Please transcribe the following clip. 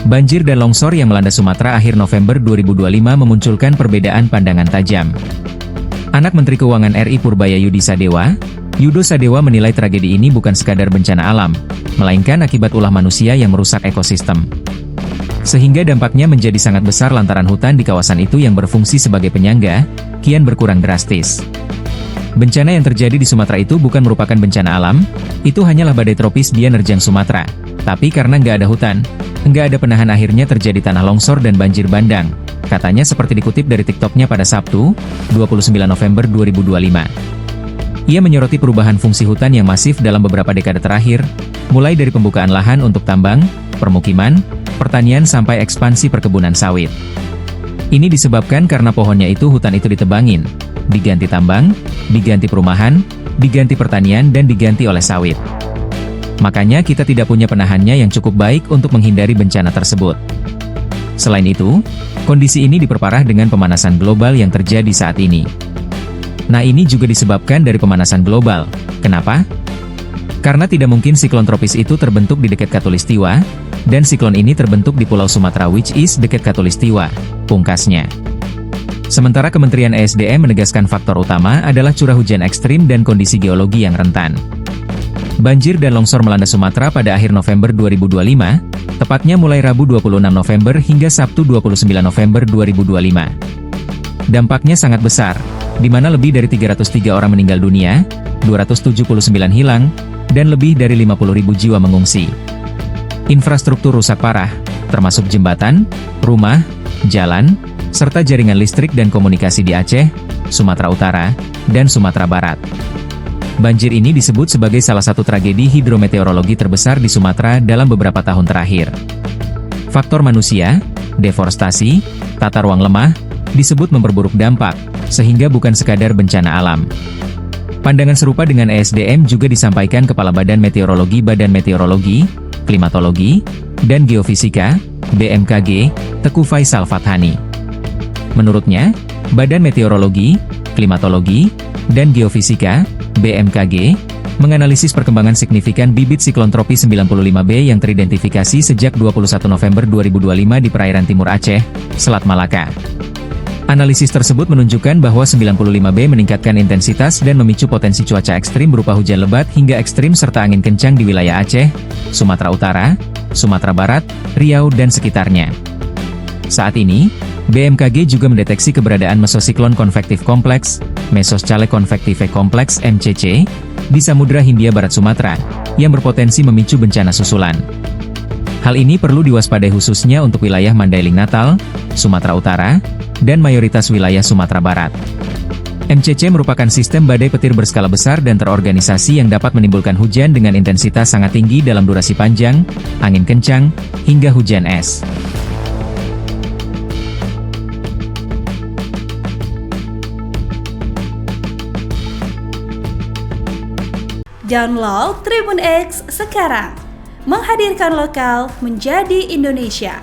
Banjir dan longsor yang melanda Sumatera akhir November 2025 memunculkan perbedaan pandangan tajam. Anak Menteri Keuangan RI Purbaya Yudi Sadewa, Yudo Sadewa menilai tragedi ini bukan sekadar bencana alam, melainkan akibat ulah manusia yang merusak ekosistem. Sehingga dampaknya menjadi sangat besar lantaran hutan di kawasan itu yang berfungsi sebagai penyangga, kian berkurang drastis. Bencana yang terjadi di Sumatera itu bukan merupakan bencana alam, itu hanyalah badai tropis dia nerjang Sumatera. Tapi karena nggak ada hutan, nggak ada penahan akhirnya terjadi tanah longsor dan banjir bandang, katanya seperti dikutip dari TikToknya pada Sabtu, 29 November 2025. Ia menyoroti perubahan fungsi hutan yang masif dalam beberapa dekade terakhir, mulai dari pembukaan lahan untuk tambang, permukiman, pertanian sampai ekspansi perkebunan sawit. Ini disebabkan karena pohonnya itu hutan itu ditebangin, diganti tambang, diganti perumahan, diganti pertanian dan diganti oleh sawit. Makanya kita tidak punya penahannya yang cukup baik untuk menghindari bencana tersebut. Selain itu, kondisi ini diperparah dengan pemanasan global yang terjadi saat ini. Nah, ini juga disebabkan dari pemanasan global. Kenapa? Karena tidak mungkin siklon tropis itu terbentuk di dekat Khatulistiwa, dan siklon ini terbentuk di Pulau Sumatera which is dekat Khatulistiwa, pungkasnya. Sementara Kementerian ESDM menegaskan faktor utama adalah curah hujan ekstrim dan kondisi geologi yang rentan. Banjir dan longsor melanda Sumatera pada akhir November 2025, tepatnya mulai Rabu 26 November hingga Sabtu 29 November 2025. Dampaknya sangat besar, di mana lebih dari 303 orang meninggal dunia, 279 hilang, dan lebih dari 50.000 jiwa mengungsi. Infrastruktur rusak parah, termasuk jembatan, rumah, jalan, serta jaringan listrik dan komunikasi di Aceh, Sumatera Utara, dan Sumatera Barat. Banjir ini disebut sebagai salah satu tragedi hidrometeorologi terbesar di Sumatera dalam beberapa tahun terakhir. Faktor manusia, deforestasi, tata ruang lemah, disebut memperburuk dampak, sehingga bukan sekadar bencana alam. Pandangan serupa dengan ESDM juga disampaikan Kepala Badan Meteorologi Badan Meteorologi, Klimatologi, dan Geofisika, BMKG, Teguh Faisal Fathani. Menurutnya, Badan Meteorologi, Klimatologi, dan Geofisika, BMKG, menganalisis perkembangan signifikan bibit siklon tropis 95B yang teridentifikasi sejak 21 November 2025 di perairan timur Aceh, Selat Malaka. Analisis tersebut menunjukkan bahwa 95B meningkatkan intensitas dan memicu potensi cuaca ekstrim berupa hujan lebat hingga ekstrim serta angin kencang di wilayah Aceh, Sumatera Utara, Sumatera Barat, Riau dan sekitarnya. Saat ini, BMKG juga mendeteksi keberadaan mesosiklon konvektif kompleks, Mesoschale Convective Complex (MCC), di Samudra Hindia Barat Sumatera, yang berpotensi memicu bencana susulan. Hal ini perlu diwaspadai khususnya untuk wilayah Mandailing Natal, Sumatera Utara, dan mayoritas wilayah Sumatera Barat. MCC merupakan sistem badai petir berskala besar dan terorganisasi yang dapat menimbulkan hujan dengan intensitas sangat tinggi dalam durasi panjang, angin kencang, hingga hujan es. Download Tribun X sekarang, menghadirkan lokal menjadi Indonesia.